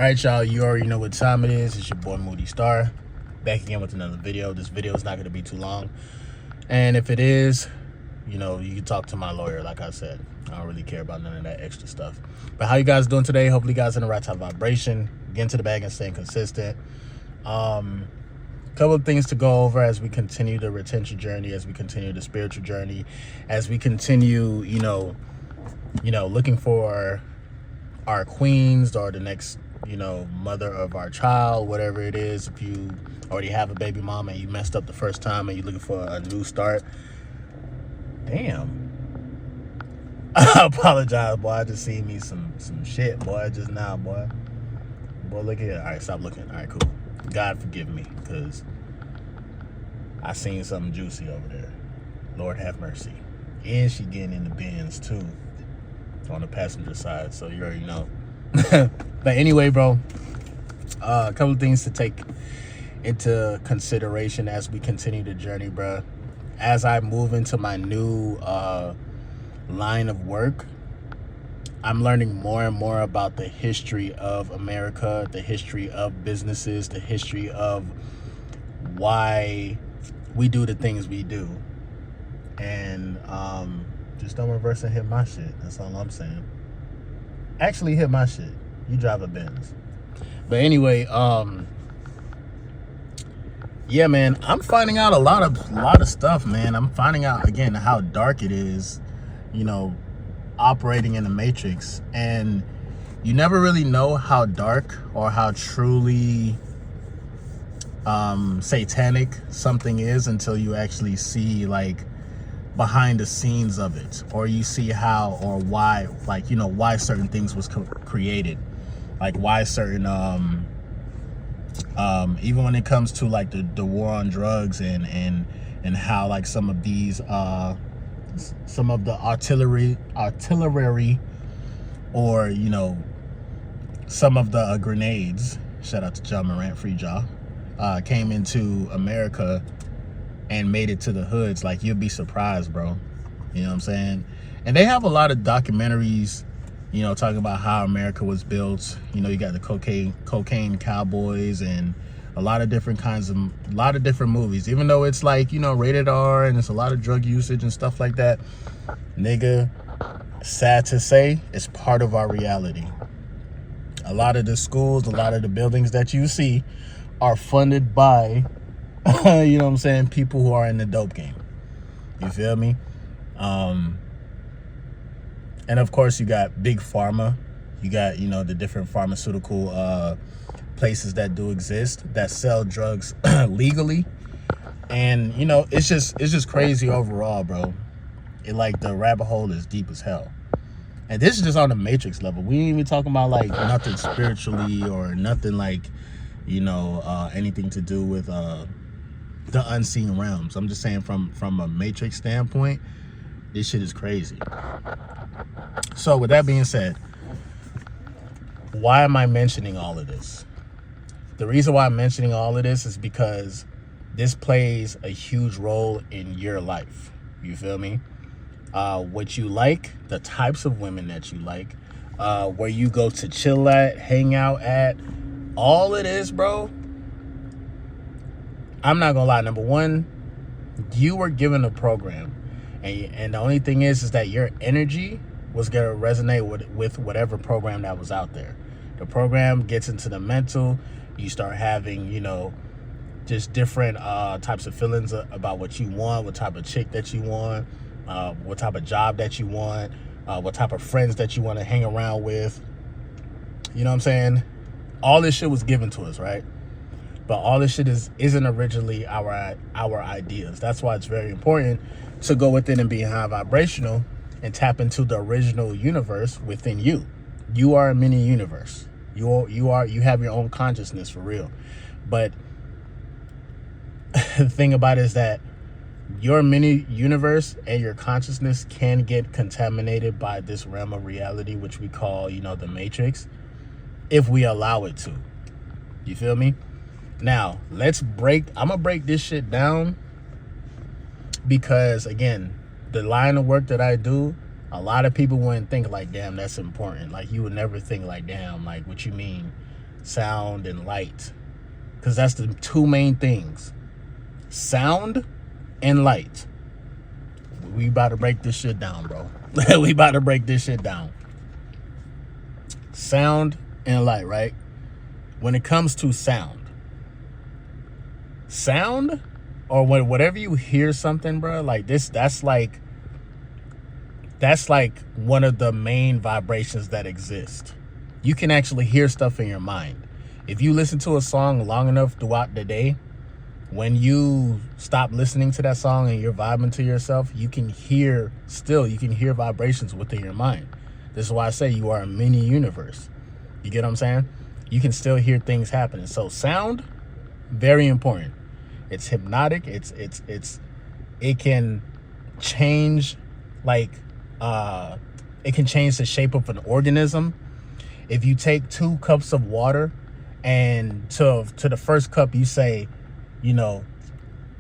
All right, y'all, you already know what time it is. It's your boy Moody Starr, back again with another video. This video is not going to be too long. And if it is, you know, you can talk to my lawyer, like I said. I don't really care about none of that extra stuff. But how you guys doing today? Hopefully you guys in the right type of vibration, getting to the bag and staying consistent. Couple of things to go over as we continue the retention journey, as we continue the spiritual journey, as we continue, you know, looking for our queens or the next, mother of our child, whatever it is. If you already have a baby mama and you messed up the first time and you're looking for a new start, damn. I apologize, boy. I just seen me some shit, boy, just now, boy. Boy, look here. All right, stop looking. All right, cool. God forgive me, because I seen something juicy over there. Lord have mercy. And she getting in the bins, too, on the passenger side, so you already know. But anyway, bro, a couple of things to take into consideration as we continue the journey, bro. As I move into my new line of work, I'm learning more and more about the history of America, the history of businesses, the history of why we do the things we do. And just don't reverse and hit my shit. That's all I'm saying. Actually hit my shit. You drive a Benz. But anyway, yeah, man, I'm finding out a lot of stuff, man. I'm finding out again how dark it is, operating in the matrix. And you never really know how dark or how truly satanic something is until you actually see, like, behind the scenes of it, or you see how or why, like, why certain things was created, like why certain even when it comes to like the war on drugs and how, like, some of these some of the artillery or some of the grenades, shout out to John Morant, free Jaw, came into America and made it to the hoods. Like, you'll be surprised, bro. You know what I'm saying? And they have a lot of documentaries, talking about how America was built. You got the cocaine cowboys and a lot of different movies. Even though it's like, rated R and it's a lot of drug usage and stuff like that, nigga, sad to say, it's part of our reality. A lot of the schools, a lot of the buildings that you see are funded by you know what I'm saying, people who are in the dope game. You feel me? And of course you got big pharma. You got, the different pharmaceutical places that do exist that sell drugs legally. And it's just crazy overall, bro. Like, the rabbit hole is deep as hell. And this is just on the matrix level. We ain't even talking about like nothing spiritually or nothing like, anything to do with the unseen realms. I'm just saying from a matrix standpoint, this shit is crazy. So with that being said, why am I mentioning all of this? The reason why I'm mentioning all of this is because this plays a huge role in your life. You feel me? What you like, the types of women that you like, where you go to chill at, hang out at, all of this, bro. I'm not gonna lie. Number one, you were given a program, and the only thing is that your energy was gonna resonate with whatever program that was out there. The program gets into the mental. You start having, just different types of feelings about what you want, what type of chick that you want, what type of job that you want, what type of friends that you want to hang around with. You know what I'm saying? All this shit was given to us, right? But all this shit isn't originally our ideas. That's why it's very important to go within and be high vibrational and tap into the original universe within you. You are a mini universe. You have your own consciousness for real. But the thing about it is that your mini universe and your consciousness can get contaminated by this realm of reality, which we call, the matrix, if we allow it to. You feel me? Now, I'm gonna break this shit down because, again, the line of work that I do, a lot of people wouldn't think like, damn, that's important. Like, you would never think like, damn, like, what you mean sound and light, because that's the two main things. Sound and light. We about to break this shit down, bro. We about to break this shit down. Sound and light, right? When it comes to sound or whatever you hear something, bro, like this, that's like one of the main vibrations that exist. You can actually hear stuff in your mind. If you listen to a song long enough throughout the day, when you stop listening to that song and you're vibing to yourself, you can hear vibrations within your mind. This is why I say you are a mini universe. You get what I'm saying? You can still hear things happening. So sound, very important. It's hypnotic. It can change, like, it can change the shape of an organism. If you take 2 cups of water and to the first cup you say, you know,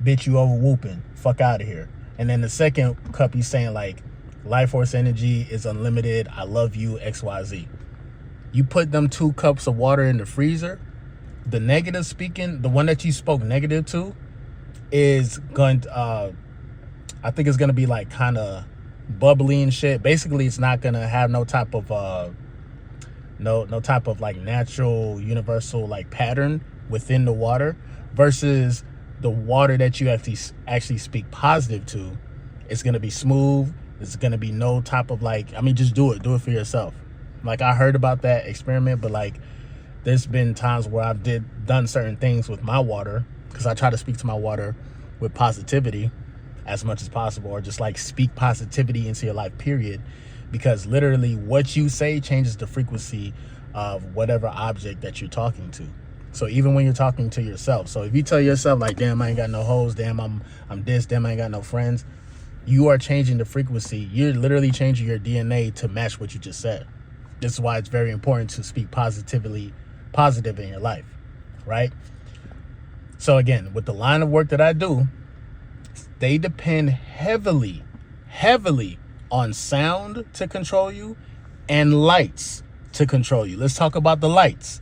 bitch, you over whooping, fuck out of here. And then the second cup you saying, like, life force energy is unlimited, I love you, XYZ. You put them 2 cups of water in the freezer, the negative speaking, the one that you spoke negative to, is going to, I think it's going to be like kind of bubbly and shit. Basically, it's not going to have no type of like natural universal like pattern within the water, versus the water that you actually speak positive to. It's going to be smooth. It's going to be no type of like, I mean, just do it for yourself. Like, I heard about that experiment, but like there's been times where I've done certain things with my water, because I try to speak to my water with positivity as much as possible, or just like speak positivity into your life, period. Because literally what you say changes the frequency of whatever object that you're talking to. So even when you're talking to yourself, so if you tell yourself like, damn, I ain't got no hoes, damn, I'm this, damn, I ain't got no friends, you are changing the frequency. You're literally changing your DNA to match what you just said. This is why it's very important to speak positive in your life, right? So again, with the line of work that I do, they depend heavily on sound to control you and lights to control you. Let's talk about the lights.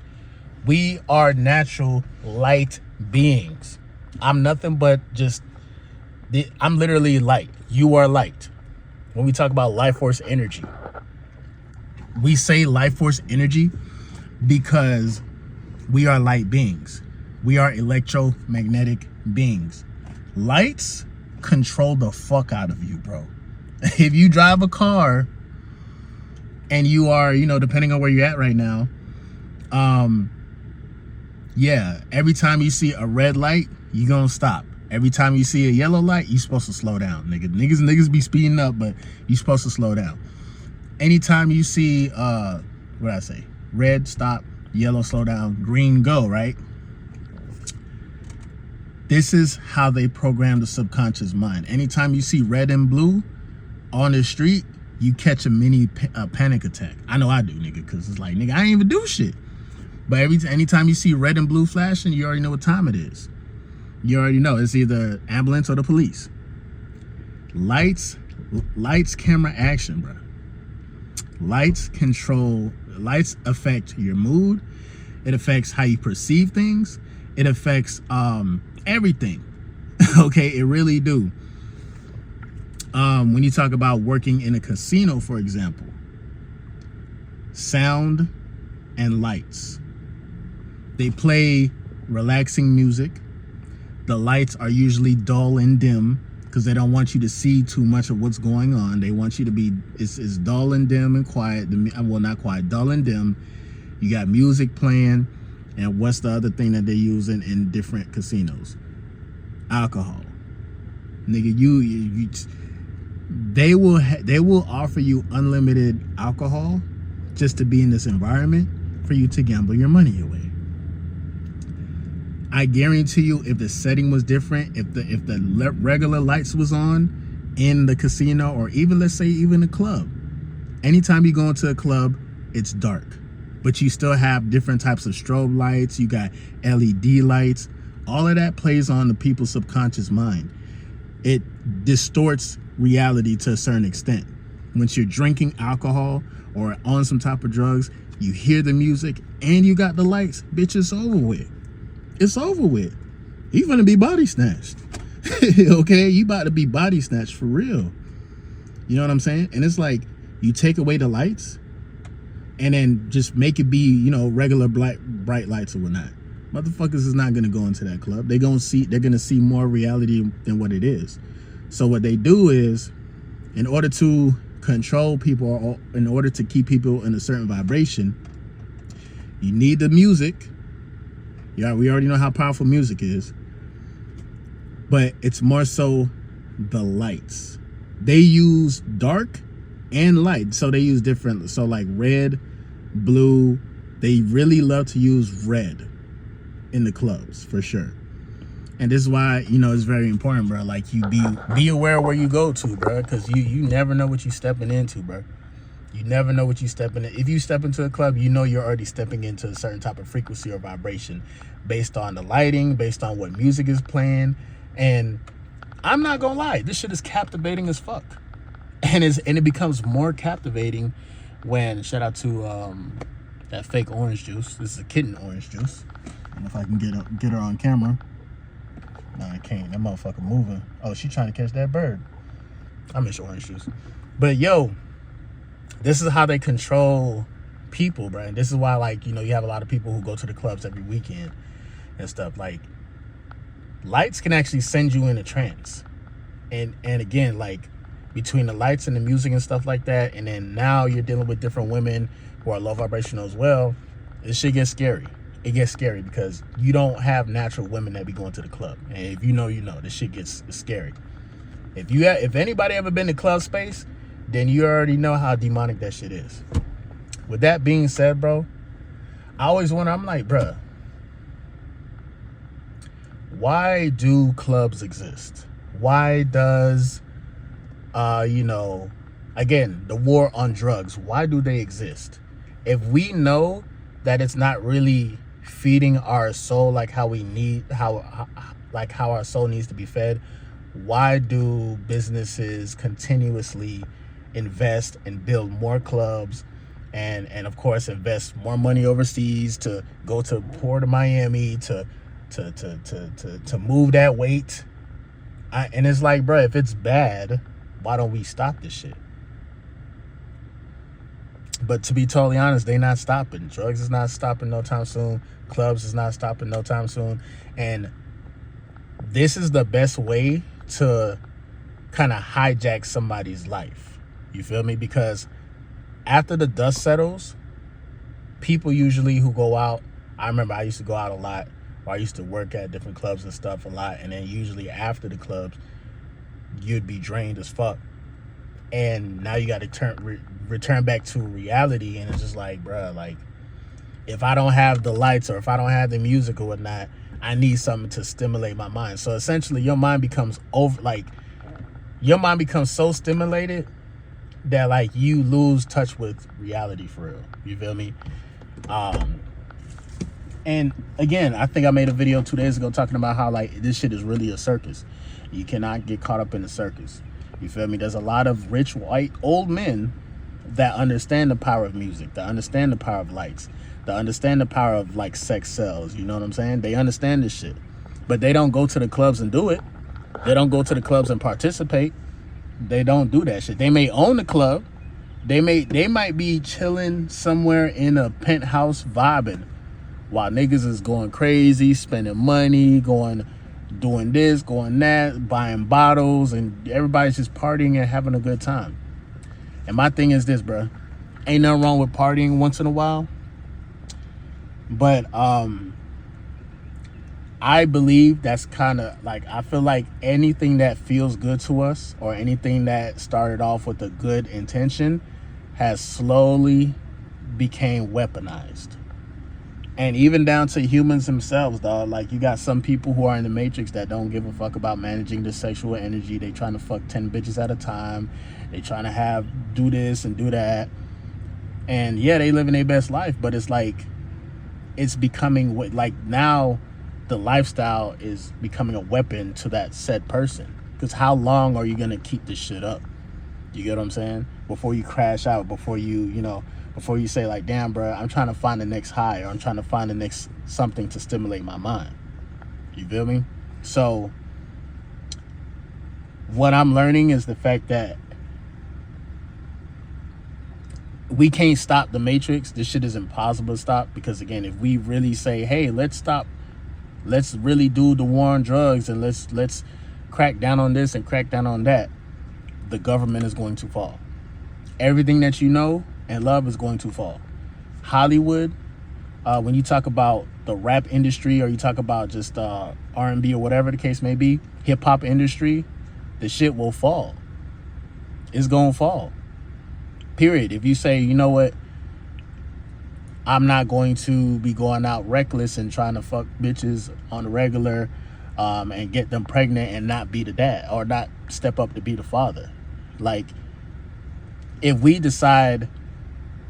We are natural light beings. I'm nothing but I'm literally light. You are light. When we talk about life force energy, we say life force energy because we are light beings. We are electromagnetic beings. Lights control the fuck out of you, bro. If you drive a car and you are, depending on where you're at right now, yeah, every time you see a red light, you gonna stop. Every time you see a yellow light, you supposed to slow down, nigga. Niggas be speeding up, but you supposed to slow down. Anytime you see, red, stop, yellow, slow down, green, go, right? This is how they program the subconscious mind. Anytime you see red and blue on the street, you catch a mini panic attack. I know I do, nigga, because it's like, nigga, I ain't even do shit. But anytime you see red and blue flashing, you already know what time it is. You already know it's either ambulance or the police. Lights, camera, action, bro. Lights affect your mood. It affects how you perceive things. It affects everything. Okay, it really do. When you talk about working in a casino, for example, sound and lights. They play relaxing music. The lights are usually dull and dim because they don't want you to see too much of what's going on. They want you to be, it's dull and dim and quiet. Well, not quiet, dull and dim. You got music playing. And what's the other thing that they're using in different casinos? Alcohol. Nigga, they will offer you unlimited alcohol just to be in this environment for you to gamble your money away. I guarantee you, if the setting was different, if the regular lights was on in the casino, or even, let's say, even a club, anytime you go into a club, it's dark, but you still have different types of strobe lights. You got LED lights. All of that plays on the people's subconscious mind. It distorts reality to a certain extent. Once you're drinking alcohol or on some type of drugs, you hear the music, and you got the lights, bitch, it's over with. It's over with. You gonna be body snatched. Okay, you about to be body snatched for real. You know what I'm saying? And it's like, you take away the lights and then just make it be, you know, regular bright lights or whatnot. Motherfuckers is not gonna go into that club. They're gonna see more reality than what it is. So what they do is, in order to control people, or in order to keep people in a certain vibration, you need the music. Yeah, we already know how powerful music is, but it's more so the lights. They use dark and light, so they use different. So like red, blue, they really love to use red in the clubs for sure. And this is why, you know, it's very important, bro. Like, you be aware where you go to, bro, because you never know what you stepping into, bro. You never know what you stepping in. If you step into a club, you know you're already stepping into a certain type of frequency or vibration based on the lighting, based on what music is playing. And I'm not gonna lie, this shit is captivating as fuck. And it becomes more captivating when, shout out to that fake orange juice. This is a kitten orange juice. I don't know if I can get her on camera. No, I can't. That motherfucker moving. Oh, she trying to catch that bird. I miss orange juice. But yo, this is how they control people, bro. And this is why, like, you know, you have a lot of people who go to the clubs every weekend and stuff. Like, lights can actually send you in a trance. And again, like, between the lights and the music and stuff like that, and then now you're dealing with different women who are low vibrational as well, this shit gets scary. It gets scary because you don't have natural women that be going to the club. And if you know, you know, this shit gets scary. If anybody ever been to club space, then you already know how demonic that shit is. With that being said, bro, I always wonder, I'm like, bruh, why do clubs exist? Why does, you know, again, the war on drugs, why do they exist? If we know that it's not really feeding our soul like how we need, how our soul needs to be fed, why do businesses continuously invest and build more clubs and of course invest more money overseas to go to Port of Miami to move that weight? And it's like, bro, if it's bad, why don't we stop this shit? But to be totally honest, they not stopping. Drugs is not stopping no time soon. Clubs is not stopping no time soon. And this is the best way to kind of hijack somebody's life. You feel me? Because after the dust settles, people usually who go out, I remember I used to go out a lot, or I used to work at different clubs and stuff a lot. And then usually after the clubs, you'd be drained as fuck. And now you got to return back to reality, and it's just like, bruh, like, if I don't have the lights or if I don't have the music or whatnot, I need something to stimulate my mind. So essentially, your mind becomes so stimulated that, like, you lose touch with reality for real. You feel me? And again, I think I made a video 2 days ago talking about how, like, this shit is really a circus. You cannot get caught up in the circus. You feel me? There's a lot of rich, white, old men that understand the power of music, that understand the power of lights, that understand the power of, like, sex sells. You know what I'm saying? They understand this shit. But they don't go to the clubs and do it. They don't go to the clubs and participate. They don't do that shit. They may own the club. They might be chilling somewhere in a penthouse vibing while niggas is going crazy, spending money, doing this, going that, buying bottles, and everybody's just partying and having a good time. And my thing is this, bro. Ain't nothing wrong with partying once in a while. But I believe that's kind of like, I feel like anything that feels good to us or anything that started off with a good intention has slowly became weaponized. And even down to humans themselves, dog. Like, you got some people who are in the Matrix that don't give a fuck about managing the sexual energy. They trying to fuck 10 bitches at a time. They trying to do this and do that. And yeah, they living their best life, but it's like, it's becoming like, now the lifestyle is becoming a weapon to that said person. Because how long are you going to keep this shit up? You get what I'm saying? Before you crash out, before you before you say like, damn, bro, I'm trying to find the next high, or I'm trying to find the next something to stimulate my mind. You feel me? So what I'm learning is the fact that we can't stop the matrix. This shit is impossible to stop, because again, if we really say, hey, let's really do the war on drugs, and let's crack down on this and crack down on that, the government is going to fall. Everything that you know and love is going to fall. Hollywood, when you talk about the rap industry, or you talk about just R&B, or whatever the case may be, hip-hop industry, the shit will fall. It's gonna fall. Period. If you say, you know what, I'm not going to be going out reckless and trying to fuck bitches on the regular, and get them pregnant and not be the dad, or not step up to be the father. Like, if we decide,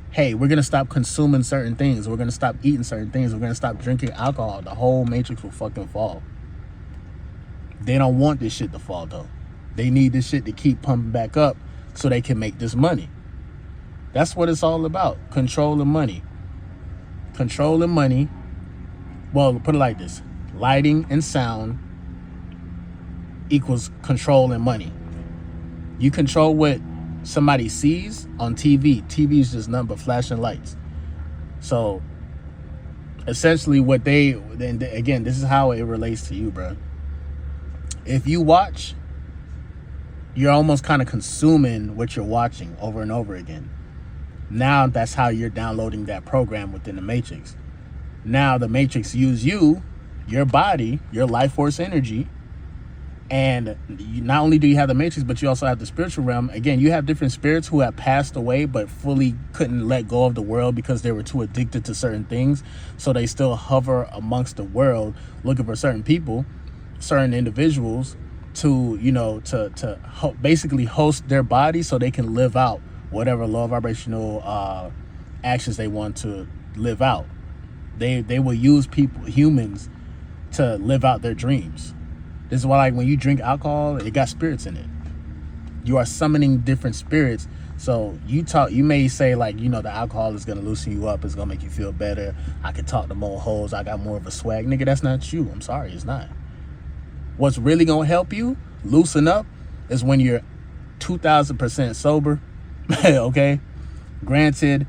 hey, we're going to stop consuming certain things, we're going to stop eating certain things, we're going to stop drinking alcohol, the whole matrix will fucking fall. They don't want this shit to fall, though. They need this shit to keep pumping back up so they can make this money. That's what it's all about. Control and money. Control and money. Well, put it like this. Lighting and sound equals control and money. You control what somebody sees on TV. TV is just nothing but flashing lights. So essentially what again, this is how it relates to you, bro. If you watch, you're almost kind of consuming what you're watching over and over again. Now that's how you're downloading that program within the matrix. Now the matrix use you, your body, your life force energy, and not only do you have the matrix, but you also have the spiritual realm. Again, you have different spirits who have passed away but fully couldn't let go of the world because they were too addicted to certain things. So they still hover amongst the world looking for certain people, certain individuals to, basically host their body so they can live out whatever low vibrational actions they want to live out. They will use humans to live out their dreams. This is why, like, when you drink alcohol, it got spirits in it. You are summoning different spirits. So you may say, like, the alcohol is gonna loosen you up, it's gonna make you feel better. I can talk to more hoes, I got more of a swag. Nigga, that's not you. I'm sorry, it's not. What's really gonna help you loosen up is when you're 2,000% sober. Okay? Granted,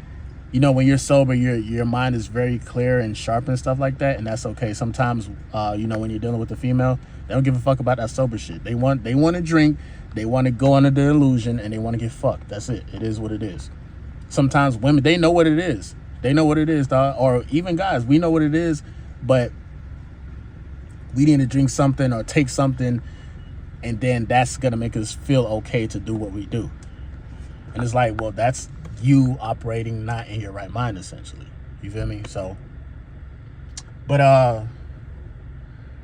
when you're sober, your mind is very clear and sharp and stuff like that, and that's okay. Sometimes, when you're dealing with a female, they don't give a fuck about that sober shit. They want to drink, they want to go under the illusion, and they want to get fucked. That's it. It is what it is. Sometimes women, they know what it is. They know what it is, dog. Or even guys, we know what it is, but we need to drink something or take something, and then that's gonna make us feel okay to do what we do. And it's like, well, that's you operating not in your right mind, essentially. You feel me? So, but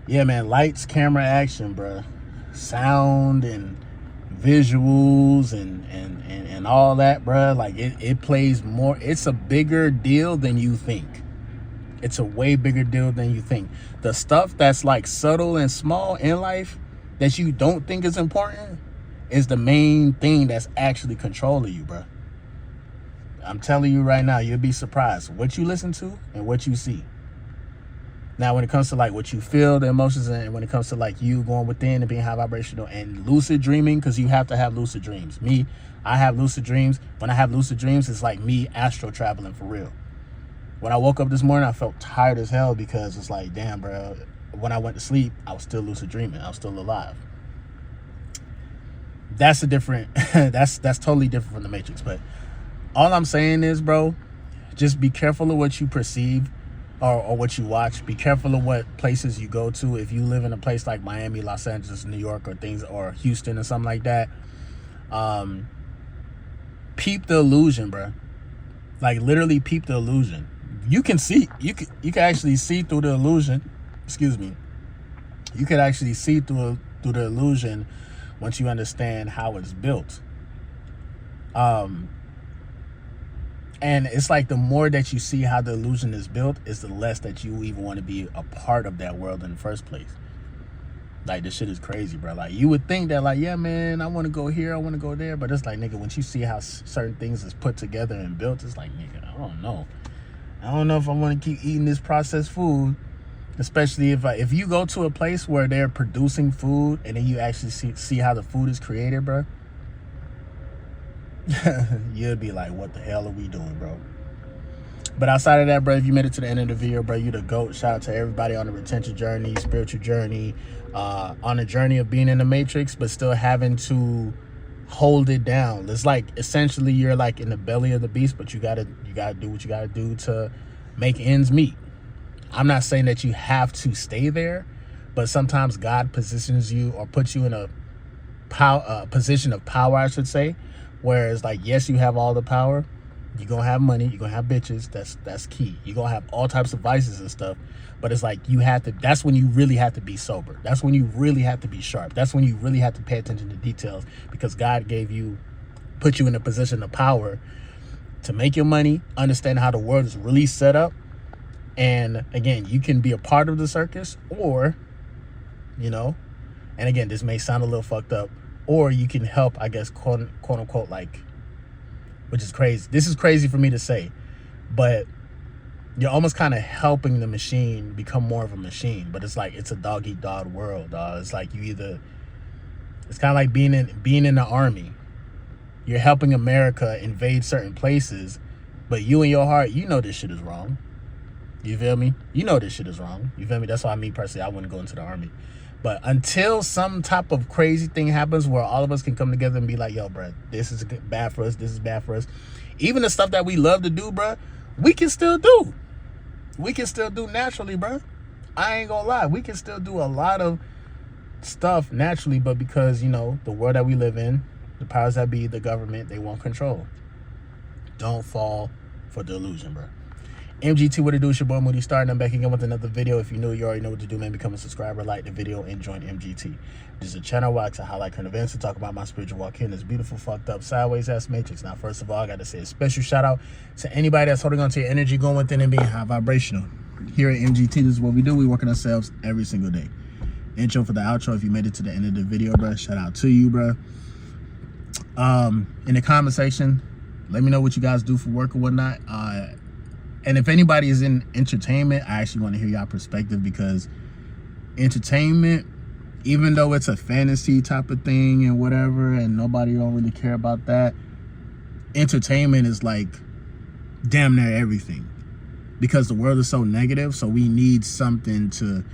yeah, man, lights, camera, action, bro, sound and visuals and all that, bro. Like it plays more. It's a bigger deal than you think. It's a way bigger deal than you think. The stuff that's like subtle and small in life that you don't think is important is the main thing that's actually controlling you, bro. I'm telling you right now, you'll be surprised what you listen to and what you see. Now, when it comes to like what you feel, the emotions, and when it comes to like you going within and being high vibrational and lucid dreaming, because you have to have lucid dreams. I have lucid dreams. When I have lucid dreams, it's like me astral traveling for real. When I woke up this morning, I felt tired as hell because it's like, damn, bro. When I went to sleep, I was still lucid dreaming. I was still alive. That's a different. that's totally different from the Matrix. But all I'm saying is, bro, just be careful of what you perceive or what you watch. Be careful of what places you go to. If you live in a place like Miami, Los Angeles, New York, or Houston or something like that, peep the illusion, bro. Like literally peep the illusion. You can see, you can actually see through the illusion. Excuse me. You can actually see through the illusion once you understand how it's built. And it's like the more that you see how the illusion is built is the less that you even want to be a part of that world in the first place. Like, this shit is crazy, bro. Like, you would think that, like, yeah, man, I want to go here, I want to go there. But it's like, nigga, once you see how certain things is put together and built, it's like, nigga, I don't know. I don't know if I want to keep eating this processed food. Especially if you go to a place where they're producing food and then you actually see how the food is created, bro. You'd be like, what the hell are we doing, bro? But outside of that, bro, if you made it to the end of the video, bro, you the GOAT. Shout out to everybody on the retention journey, spiritual journey, on the journey of being in the matrix, but still having to hold it down. It's like, essentially, you're like in the belly of the beast, but you gotta do what you gotta do to make ends meet. I'm not saying that you have to stay there, but sometimes God positions you or puts you in a position of power, I should say, where it's like, yes, you have all the power. You're going to have money. You're going to have bitches. That's key. You're going to have all types of vices and stuff. But it's like, that's when you really have to be sober. That's when you really have to be sharp. That's when you really have to pay attention to details, because God put you in a position of power to make your money, understand how the world is really set up. And again, you can be a part of the circus, or, and again, this may sound a little fucked up, or you can help, I guess, quote unquote, like, which is crazy. This is crazy for me to say, but you're almost kind of helping the machine become more of a machine. But it's like, it's a dog eat dog world, dog. It's like it's kind of like being in the army. You're helping America invade certain places, but you in your heart, this shit is wrong. You feel me? This shit is wrong. You feel me? That's why me personally, I wouldn't go into the army. But until some type of crazy thing happens where all of us can come together and be like, yo, bro, this is bad for us. This is bad for us. Even the stuff that we love to do, bro, we can still do. We can still do naturally, bro. I ain't gonna lie. We can still do a lot of stuff naturally, but because, the world that we live in, the powers that be, the government, they want control. Don't fall for the illusion, bro. MGT, what it do? It's your boy Moody Starr, and I'm back again with another video. If you're new, you already know what to do, man. Become a subscriber, like the video, and join MGT. This is a channel where I like to highlight current events and talk about my spiritual walk in this beautiful, fucked up, sideways ass matrix. Now, first of all, I got to say a special shout out to anybody that's holding on to your energy, going within and being high vibrational. Here at MGT, this is what we do. We work on ourselves every single day. Intro for the outro. If you made it to the end of the video, bro, shout out to you, bro. In the comment section, let me know what you guys do for work or whatnot. And if anybody is in entertainment, I actually want to hear y'all perspective, because entertainment, even though it's a fantasy type of thing and whatever, and nobody don't really care about that, entertainment is like damn near everything, because the world is so negative. So we need something to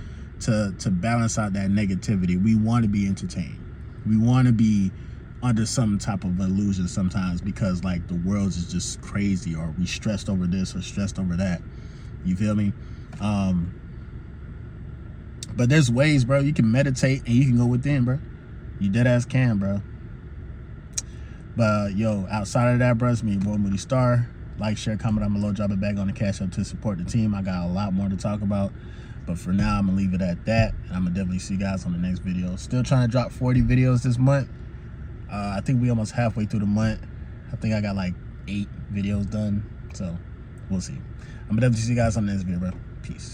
balance out that negativity. We want to be entertained. We want to be under some type of illusion sometimes, because like the world is just crazy, or we stressed over this or stressed over that. You feel me? But there's ways, bro. You can meditate and you can go within, bro. You dead ass can, bro. But yo, outside of that, bro, it's me, boy Moody Starr. Like, share, comment. I'm a low drop it back on the cash up to support the team. I got a lot more to talk about, but for now, I'm gonna leave it at that, and I'm gonna definitely see you guys on the next video. Still trying to drop 40 videos this month. I think we almost halfway through the month. I think I got like 8 videos done. So we'll see. I'm gonna definitely see you guys on the next video, bro. Peace.